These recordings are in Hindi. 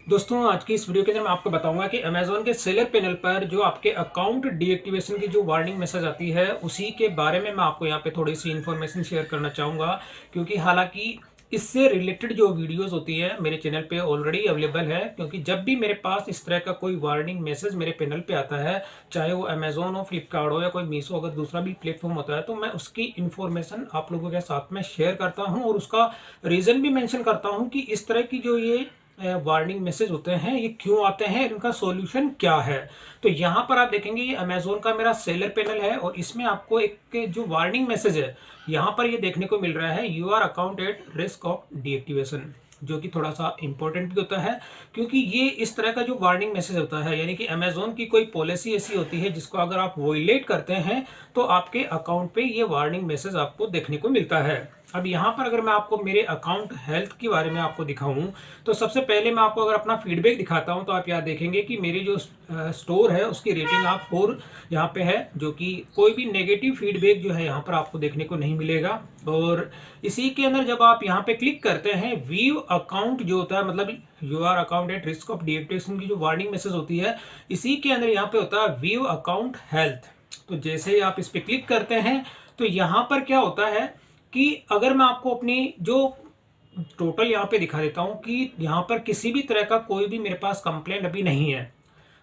दोस्तों आज की इस वीडियो के अंदर मैं आपको बताऊंगा कि अमेज़न के सेलर पैनल पर जो आपके अकाउंट डीएक्टिवेशन की जो वार्निंग मैसेज आती है उसी के बारे में मैं आपको यहाँ पे थोड़ी सी इन्फॉर्मेशन शेयर करना चाहूँगा। क्योंकि हालांकि इससे रिलेटेड जो वीडियोस होती है मेरे चैनल पे ऑलरेडी अवेलेबल है। क्योंकि जब भी मेरे पास इस तरह का कोई वार्निंग मैसेज मेरे पैनल पे आता है, चाहे वो अमेज़न हो, फ्लिपकार्ट हो या कोई मीशो अगर दूसरा भी प्लेटफॉर्म होता है, तो मैं उसकी इन्फॉर्मेशन आप लोगों के साथ में शेयर करता हूँ और उसका रीज़न भी मेंशन करता हूँ कि इस तरह की जो ये वार्निंग मैसेज होते हैं ये क्यों आते हैं, इनका सॉल्यूशन क्या है। तो यहाँ पर आप देखेंगे ये अमेज़न का मेरा सेलर पैनल है और इसमें आपको एक जो वार्निंग मैसेज है यहाँ पर ये देखने को मिल रहा है, your account at risk of deactivation, जो कि थोड़ा सा इंपॉर्टेंट भी होता है। क्योंकि ये इस तरह का जो वार्निंग मैसेज होता है, यानी कि अमेज़न की कोई पॉलिसी ऐसी होती है जिसको अगर आप वॉयलेट करते हैं तो आपके अकाउंट पे ये वार्निंग मैसेज आपको देखने को मिलता है। अब यहाँ पर अगर मैं आपको मेरे अकाउंट हेल्थ के बारे में आपको दिखाऊं, तो सबसे पहले मैं आपको अगर अपना फीडबैक दिखाता हूं, तो आप यहाँ देखेंगे कि मेरी जो स्टोर है उसकी रेटिंग आप 4 यहाँ पे है, जो कि कोई भी नेगेटिव फीडबैक जो है यहाँ पर आपको देखने को नहीं मिलेगा। और इसी के अंदर जब आप यहाँ पे क्लिक करते हैं, व्यू अकाउंट जो होता है, मतलब your account at risk of deactivation की जो वार्निंग मैसेज होती है, इसी के अंदर यहाँ पे होता है व्यू अकाउंट हेल्थ। तो जैसे ही आप इस पर क्लिक करते हैं तो यहाँ पर क्या होता है कि अगर मैं आपको अपनी जो टोटल यहाँ पे दिखा देता हूँ कि यहाँ पर किसी भी तरह का कोई भी मेरे पास कंप्लेंट अभी नहीं है,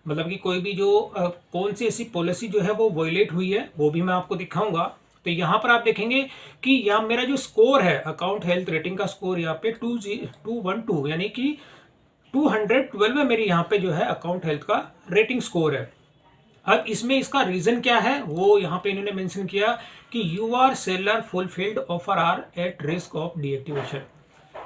मतलब कि कोई भी जो कौन सी ऐसी पॉलिसी जो है वो वॉयलेट हुई है वो भी मैं आपको दिखाऊंगा। तो यहाँ पर आप देखेंगे कि यहाँ मेरा जो स्कोर है अकाउंट हेल्थ रेटिंग का स्कोर यहाँ पे 212 यानी कि 212 है मेरी यहाँ पे जो है अकाउंट हेल्थ का रेटिंग स्कोर है। अब इसमें इसका रीजन क्या है वो यहाँ पे इन्होंने मेंशन किया कि your seller fulfilled offer are at risk of deactivation.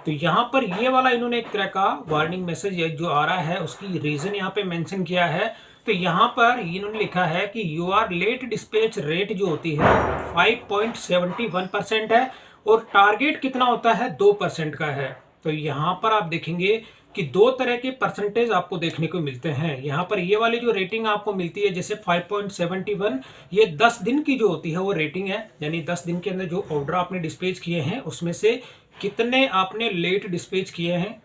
तो यहाँ पर ये वाला इन्होंने एक तरह का वार्निंग मैसेज जो आ रहा है उसकी रीजन यहाँ पे मेंशन किया है। तो यहाँ पर इन्होंने लिखा है कि your late dispatch rate जो होती है 5.71% है और टारगेट कितना होता है 2% का है। तो यहाँ पर आप देखेंगे कि दो तरह के परसेंटेज आपको देखने को मिलते हैं। यहाँ पर ये वाली जो रेटिंग आपको मिलती है जैसे 5.71, ये 10 दिन की जो होती है वो रेटिंग है, यानी 10 दिन के अंदर जो ऑर्डर आपने डिस्पैच किए हैं उसमें से कितने आपने लेट डिस्पैच किए हैं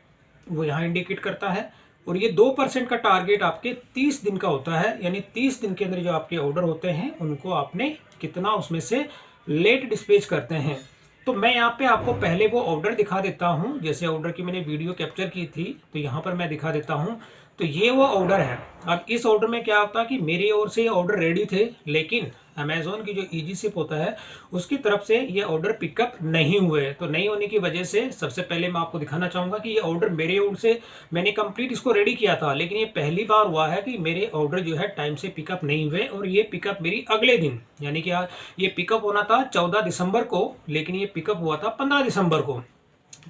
वो यहाँ इंडिकेट करता है। और ये 2% का टारगेट आपके 30 दिन का होता है, यानी 30 दिन के अंदर जो आपके ऑर्डर होते हैं उनको आपने कितना उसमें से लेट डिस्पैच करते हैं। तो मैं यहाँ पे आपको पहले वो ऑर्डर दिखा देता हूँ, जैसे ऑर्डर की मैंने वीडियो कैप्चर की थी तो यहाँ पर मैं दिखा देता हूँ। तो ये वो ऑर्डर है। अब इस ऑर्डर में क्या होता है कि मेरी ओर से ये ऑर्डर रेडी थे, लेकिन अमेज़न की जो इजी शिप होता है उसकी तरफ से ये ऑर्डर पिकअप नहीं हुए। तो नहीं होने की वजह से सबसे पहले मैं आपको दिखाना चाहूँगा कि ये ऑर्डर मेरे ओर से मैंने कंप्लीट इसको रेडी किया था, लेकिन ये पहली बार हुआ है कि मेरे ऑर्डर जो है टाइम से पिकअप नहीं हुए और ये पिकअप मेरी अगले दिन, यानी कि ये पिकअप होना था 14 दिसंबर को, लेकिन ये पिकअप हुआ था 15 दिसंबर को।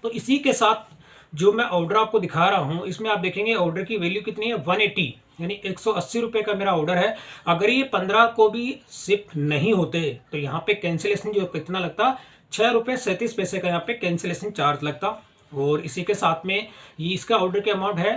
तो इसी के साथ जो मैं ऑर्डर आपको दिखा रहा हूँ इसमें आप देखेंगे ऑर्डर की वैल्यू कितनी है 180, यानी 180 रुपये का मेरा ऑर्डर है। अगर ये 15 को भी शिफ्ट नहीं होते तो यहाँ पे कैंसिलेशन जो कितना लगता, 6 रुपये 37 पैसे का यहाँ पे कैंसिलेशन चार्ज लगता। और इसी के साथ में ये इसका ऑर्डर के अमाउंट है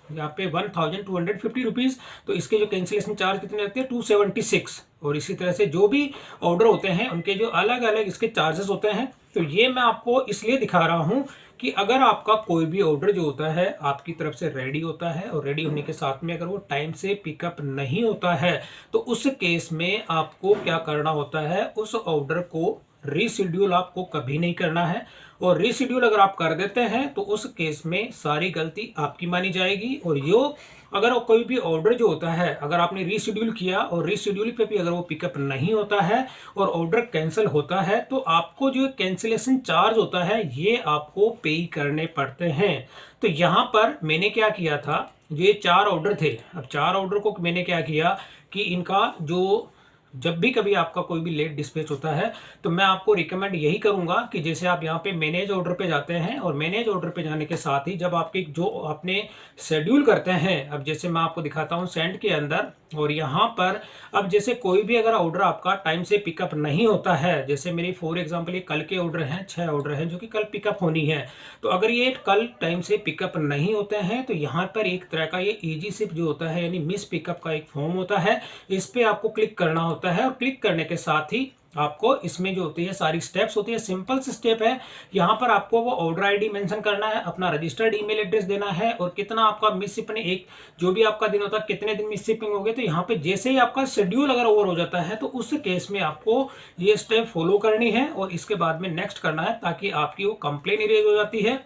यहाँ पे 1250 रुपीज़, तो इसके जो कैंसिलेशन चार्ज कितने लगते हैं 276। और इसी तरह से जो भी ऑर्डर होते हैं उनके जो अलग अलग इसके चार्जेस होते हैं। तो ये मैं आपको इसलिए दिखा रहा हूँ कि अगर आपका कोई भी ऑर्डर जो होता है आपकी तरफ से रेडी होता है और रेडी होने के साथ में अगर वो टाइम से पिकअप नहीं होता है, तो उस केस में आपको क्या करना होता है, उस ऑर्डर को रीशेड्यूल आपको कभी नहीं करना है। और रीशेड्यूल अगर आप कर देते हैं तो उस केस में सारी गलती आपकी मानी जाएगी। और यो अगर कोई भी ऑर्डर जो होता है अगर आपने रीशेड्यूल किया और रीशेड्यूल पे भी अगर वो पिकअप नहीं होता है और ऑर्डर कैंसिल होता है, तो आपको जो कैंसिलेशन चार्ज होता है ये आपको पे करने पड़ते हैं। तो यहाँ पर मैंने क्या किया था, ये 4 ऑर्डर थे। अब 4 ऑर्डर को मैंने क्या किया कि इनका जो जब भी कभी आपका कोई भी लेट डिस्पैच होता है तो मैं आपको रिकमेंड यही करूंगा कि जैसे आप यहाँ पे मैनेज ऑर्डर पे जाते हैं और मैनेज ऑर्डर पे जाने के साथ ही जब आपके जो आपने शेड्यूल करते हैं, अब जैसे मैं आपको दिखाता हूँ सेंड के अंदर, और यहाँ पर अब जैसे कोई भी अगर ऑर्डर आपका टाइम से पिकअप नहीं होता है, जैसे मेरी फॉर एग्जांपल ये कल के ऑर्डर हैं, 6 ऑर्डर हैं जो कि कल पिकअप होनी है, तो अगर ये कल टाइम से पिकअप नहीं होते हैं तो यहाँ पर एक तरह का ये इजी शिप जो होता है यानी मिस पिकअप का एक फॉर्म होता है, इस पर आपको क्लिक करना होता है और क्लिक करने के साथ ही आपको इसमें जो होती है सारी स्टेप्स होती है, सिंपल सी स्टेप है। यहाँ पर आपको वो ऑर्डर आईडी मेंशन करना है, अपना रजिस्टर्ड ईमेल एड्रेस देना है और कितना आपका मिस शिपिंग, एक जो भी आपका दिन होता है कितने दिन मिस शिपिंग हो गए। तो यहाँ पे जैसे ही आपका शेड्यूल अगर ओवर हो जाता है तो उस केस में आपको ये स्टेप फॉलो करनी है और इसके बाद में नेक्स्ट करना है, ताकि आपकी वो कंप्लेन इरेज हो जाती है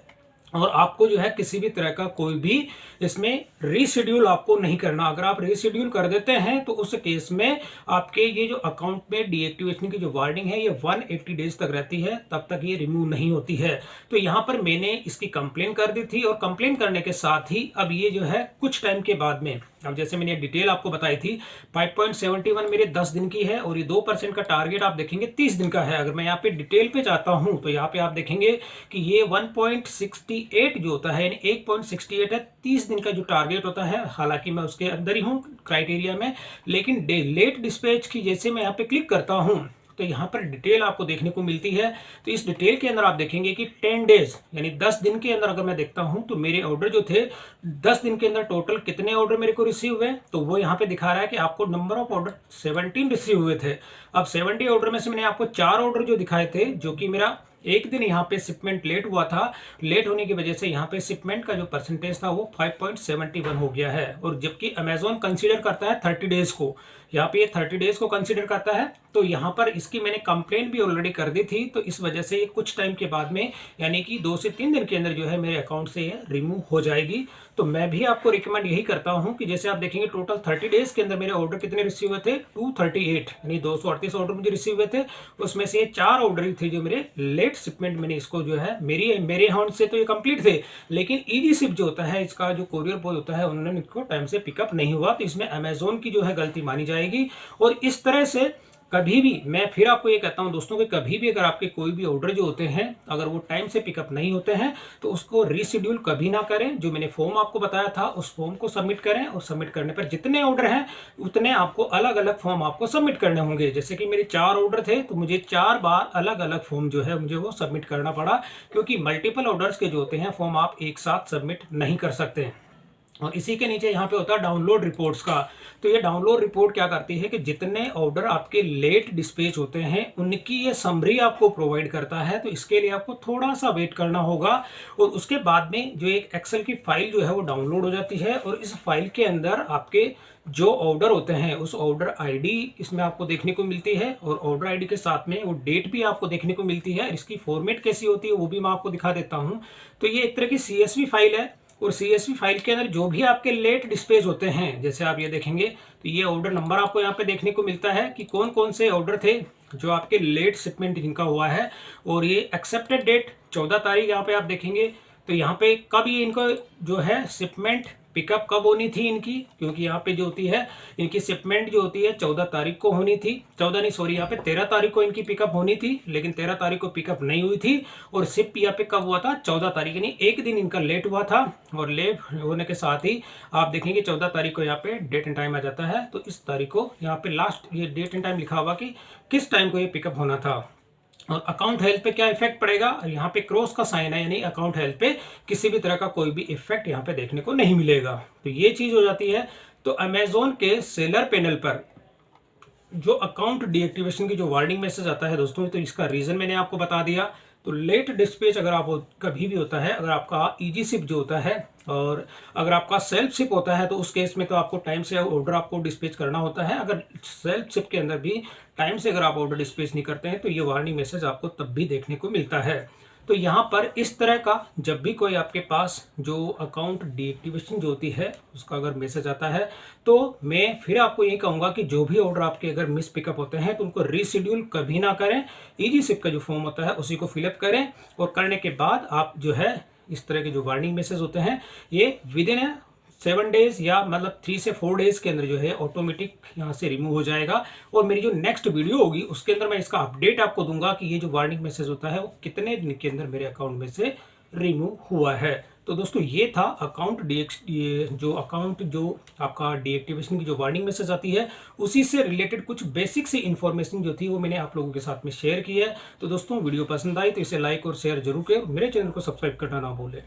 और आपको जो है किसी भी तरह का कोई भी इसमें रीशेड्यूल आपको नहीं करना। अगर आप रीशेड्यूल कर देते हैं तो उस केस में आपके ये जो अकाउंट में डीएक्टिवेशन की जो वार्निंग है ये 180 डेज तक रहती है, तब तक ये रिमूव नहीं होती है। तो यहाँ पर मैंने इसकी कंप्लेन कर दी थी और कंप्लेन करने के साथ ही अब ये जो है कुछ टाइम के बाद में, अब जैसे मैंने डिटेल आपको बताई थी 5.71 मेरे 10 दिन की है और ये 2% का टारगेट आप देखेंगे 30 दिन का है। अगर मैं यहाँ पे डिटेल पे जाता हूँ तो यहाँ पे आप देखेंगे कि ये 1.68 जो होता है, यानी 1.68 है 30 दिन का जो टारगेट होता है। हालांकि मैं उसके अंदर ही हूँ क्राइटेरिया में, लेकिन लेट डिस्पैच की जैसे मैं यहाँ पे क्लिक करता हूँ तो यहाँ पर डिटेल आपको देखने को मिलती है। तो इस डिटेल के अंदर आप देखेंगे कि 10 डेज यानी 10 दिन के अंदर अगर मैं देखता हूँ तो मेरे ऑर्डर जो थे 10 दिन के अंदर टोटल कितने ऑर्डर मेरे को रिसीव हुए, तो वो यहाँ पे दिखा रहा है कि आपको नंबर ऑफ ऑर्डर 17 रिसीव हुए थे। अब 70 ऑर्डर में से मैंने आपको 4 ऑर्डर जो दिखाए थे, जो कि मेरा एक दिन यहाँ पे शिपमेंट लेट हुआ था, लेट होने की वजह से यहाँ पे शिपमेंट का जो परसेंटेज था वो 5.71 हो गया है। और जबकि अमेजोन कंसीडर करता है 30 डेज को, यहाँ पे ये 30 डेज को कंसीडर करता है। तो यहाँ पर इसकी मैंने कंप्लेन भी ऑलरेडी कर दी थी, तो इस वजह से ये कुछ टाइम के बाद में यानी कि 2 से 3 दिन के अंदर जो है मेरे अकाउंट से ये रिमूव हो जाएगी। तो मैं भी आपको रिकमेंड यही करता हूँ कि जैसे आप देखेंगे टोटल 30 डेज के अंदर मेरे ऑर्डर कितने रिसीव हुए थे, 238 यानी 238 ऑर्डर मुझे रिसीव हुए थे। उसमें से 4 ऑर्डर ही थे जो मेरे लेट शिपमेंट, मैंने इसको जो है मेरे अकाउंट से तो ये कंप्लीट थे, लेकिन इजी शिप जो होता है इसका जो कोरियर बॉय होता है उन्होंने इसको टाइम से पिकअप नहीं हुआ, तो इसमें अमेजोन की जो है गलती मानी जाएगी। और इस तरह से कभी भी मैं फिर आपको ये कहता हूं दोस्तों कि कभी भी अगर आपके कोई भी ऑर्डर जो होते हैं अगर वो टाइम से पिकअप नहीं होते हैं तो उसको रीशेड्यूल कभी ना करें। जो मैंने फॉर्म आपको बताया था उस फॉर्म को सबमिट करें और सबमिट करने पर जितने ऑर्डर हैं उतने आपको अलग अलग फॉर्म आपको सबमिट करने होंगे। जैसे कि मेरे 4 ऑर्डर थे तो मुझे 4 बार अलग अलग फॉर्म जो है मुझे वो सबमिट करना पड़ा, क्योंकि मल्टीपल ऑर्डर्स के जो होते हैं फॉर्म आप एक साथ सबमिट नहीं कर सकते। और इसी के नीचे यहाँ पे होता है डाउनलोड रिपोर्ट्स का। तो ये डाउनलोड रिपोर्ट क्या करती है कि जितने ऑर्डर आपके लेट डिस्पैच होते हैं उनकी ये समरी आपको प्रोवाइड करता है। तो इसके लिए आपको थोड़ा सा वेट करना होगा और उसके बाद में जो एक एक्सेल की फाइल जो है वो डाउनलोड हो जाती है और इस फाइल के अंदर आपके जो ऑर्डर होते हैं उस ऑर्डर आईडी इसमें आपको देखने को मिलती है और ऑर्डर आईडी के साथ में वो डेट भी आपको देखने को मिलती है। इसकी फॉर्मेट कैसी होती है वो भी मैं आपको दिखा देता हूँ। तो ये एक तरह की CSV फाइल है और CSV फाइल के अंदर जो भी आपके लेट डिस्पैच होते हैं, जैसे आप ये देखेंगे तो ये ऑर्डर नंबर आपको यहाँ पे देखने को मिलता है कि कौन कौन से ऑर्डर थे जो आपके लेट शिपमेंट जिनका हुआ है। और ये एक्सेप्टेड डेट 14 तारीख यहाँ पे आप देखेंगे। तो यहाँ पे कब ये इनको जो है शिपमेंट पिकअप कब होनी थी इनकी, क्योंकि यहाँ पे जो होती है इनकी शिपमेंट जो होती है 14 तारीख को होनी थी, 14 नहीं सॉरी यहाँ पे 13 तारीख को इनकी पिकअप होनी थी, लेकिन 13 तारीख को पिकअप नहीं हुई थी और शिप यहाँ पे कब हुआ था 14 तारीख, यानी एक दिन इनका लेट हुआ था। और लेट होने के साथ ही आप देखेंगे 14 तारीख को यहाँ पे डेट एंड टाइम आ जाता है। तो इस तारीख को यहाँ पे लास्ट ये डेट एंड टाइम लिखा हुआ कि किस टाइम को ये पिकअप होना था। और अकाउंट हेल्थ पे क्या इफेक्ट पड़ेगा, यहाँ पे क्रॉस का साइन है, यानी अकाउंट हेल्थ पे किसी भी तरह का कोई भी इफेक्ट यहाँ पे देखने को नहीं मिलेगा। तो ये चीज हो जाती है। तो अमेजोन के सेलर पैनल पर जो अकाउंट डीएक्टिवेशन की जो वार्निंग मैसेज आता है दोस्तों, तो इसका रीजन मैंने आपको बता दिया। तो लेट डिस्पैच अगर आप कभी भी होता है, अगर आपका इजी शिप जो होता है और अगर आपका सेल्फ शिप होता है तो उस केस में तो आपको टाइम से ऑर्डर आपको डिस्पैच करना होता है। अगर सेल्फ शिप के अंदर भी टाइम से अगर आप ऑर्डर डिस्पैच नहीं करते हैं तो ये वार्निंग मैसेज आपको तब भी देखने को मिलता है। तो यहाँ पर इस तरह का जब भी कोई आपके पास जो अकाउंट डीएक्टिवेशन जो होती है उसका अगर मैसेज आता है तो मैं फिर आपको यही कहूँगा कि जो भी ऑर्डर आपके अगर मिस पिकअप होते हैं तो उनको रीशेड्यूल कभी ना करें। इजी शिप का जो फॉर्म होता है उसी को फिलअप करें और करने के बाद आप जो है इस तरह के जो वार्निंग मैसेज होते हैं ये विद इन 7 डेज या मतलब 3 से 4 डेज के अंदर जो है ऑटोमेटिक यहाँ से रिमूव हो जाएगा। और मेरी जो नेक्स्ट वीडियो होगी उसके अंदर मैं इसका अपडेट आपको दूंगा कि ये जो वार्निंग मैसेज होता है वो कितने दिन के अंदर मेरे अकाउंट में से रिमूव हुआ है। तो दोस्तों ये था अकाउंट जो आपका डीएक्टिवेशन की जो वार्निंग मैसेज आती है उसी से रिलेटेड कुछ बेसिक सी इन्फॉर्मेशन जो थी वो मैंने आप लोगों के साथ में शेयर की है। तो दोस्तों वीडियो पसंद आई तो इसे लाइक और शेयर जरूर करें, मेरे चैनल को सब्सक्राइब करना ना भूलें।